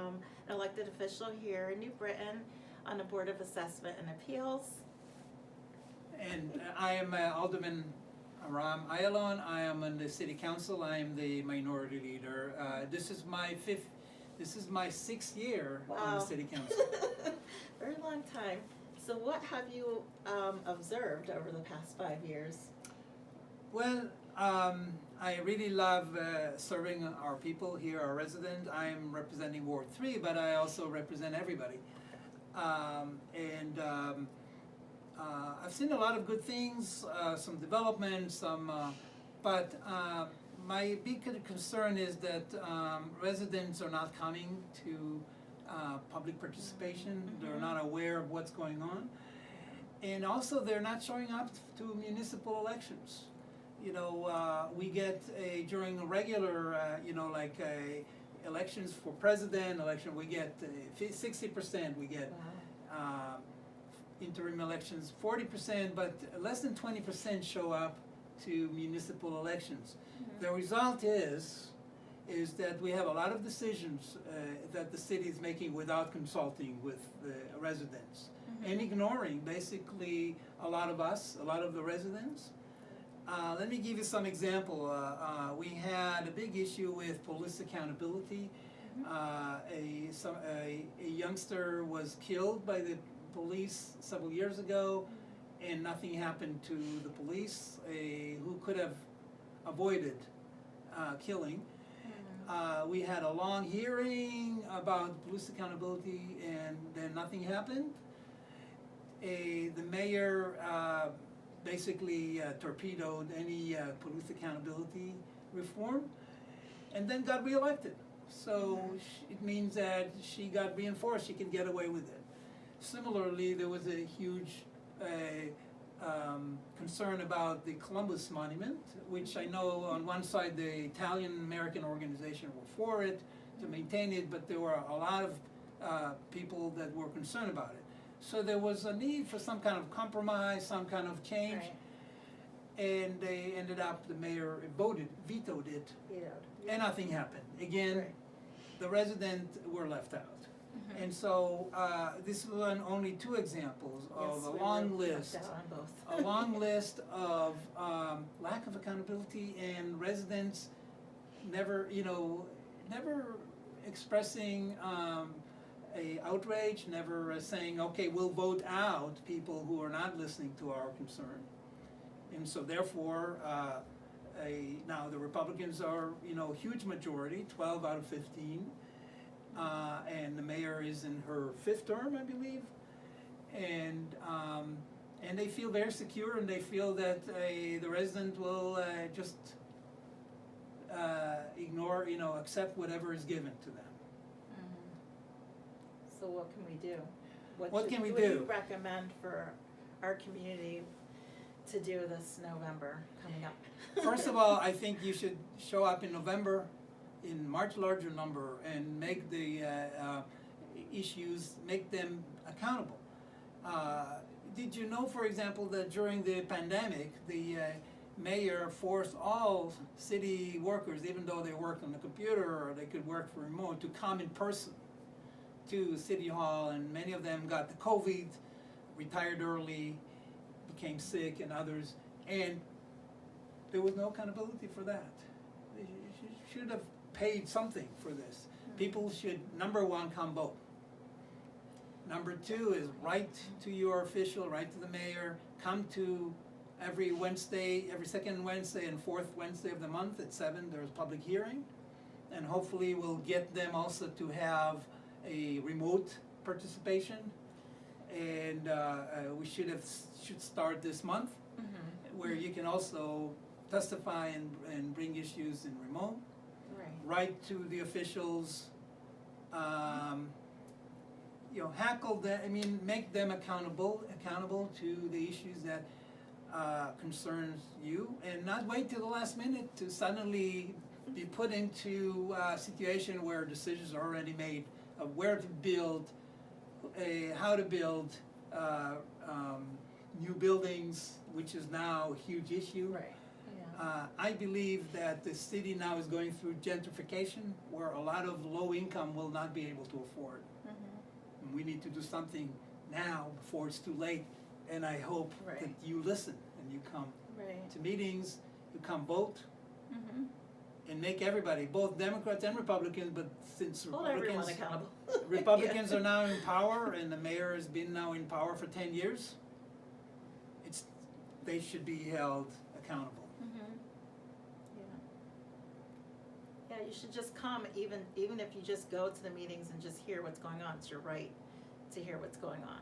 an elected official here in New Britain on the Board of Assessment and Appeals. And I am Aldreman Aram Ayalon. I am on the City Council. I am the minority leader. This is my sixth year on the Wow. City Council. Very long time. So what have you observed over the past 5 years? Well, I really love serving our people here, our residents. I am representing Ward 3, but I also represent everybody. I've seen a lot of good things, some development, but my big concern is that residents are not coming to public participation. They're not aware of what's going on. And also they're not showing up to municipal elections. You know, we get during a regular, elections for president, we get 60%, we get interim elections 40%, but less than 20% show up to municipal elections. The result is that we have a lot of decisions that the city is making without consulting with the residents and ignoring basically a lot of the residents. Let me give you some example. We had a big issue with police accountability. A youngster was killed by the police several years ago, and nothing happened to the police who could have avoided killing. We had a long hearing about police accountability, and then nothing happened. The mayor basically torpedoed any police accountability reform, and then got reelected. So it means that she got reinforced, she can get away with it. Similarly, there was a huge concern about the Columbus Monument, which I know on one side the Italian-American organization were for it, to maintain it, but there were a lot of people that were concerned about it. So there was a need for some kind of compromise, some kind of change, and they ended up, the mayor vetoed it, and nothing happened. Again, the residents were left out. And so this was only two examples of a long list of lack of accountability and residents never expressing a outrage, never saying, okay, we'll vote out people who are not listening to our concern. And so therefore, now the Republicans are, huge majority, 12 out of 15. And the mayor is in her 5th term, I believe, and they feel very secure, and they feel that the resident will just ignore, accept whatever is given to them. So what can we do? What can we What do do? you recommend for our community to do this November coming up? First of all, I think you should show up in November in much larger number and make the issues, make them accountable. Did you know, for example, that during the pandemic, the mayor forced all city workers, even though they worked on the computer or they could work for remote, to come in person to City Hall, and many of them got the COVID, retired early, became sick, and others, and there was no accountability for that. They should have paid something for this. People should, number one, come vote. Number two is write to your official, write to the mayor, come to every Wednesday, every second Wednesday and fourth Wednesday of the month at 7, there's public hearing. And hopefully we'll get them also to have a remote participation. And we should start this month, where you can also testify and bring issues in remote. Write to the officials, hackle them. I mean, make them accountable to the issues that concerns you, and not wait till the last minute to suddenly be put into a situation where decisions are already made of where to build, how to build new buildings, which is now a huge issue. I believe that the city now is going through gentrification, where a lot of low income will not be able to afford. And we need to do something now before it's too late. And I hope Right. that you listen and you come Right. to meetings, you come vote, Mm-hmm. and make everybody, both Democrats and Republicans, but since Hold everyone Republicans, accountable. Republicans are now in power and the mayor has been now in power for 10 years, they should be held accountable. Mm-hmm. Yeah. Yeah, you should just come, even if you just go to the meetings and just hear what's going on. It's your right to hear what's going on.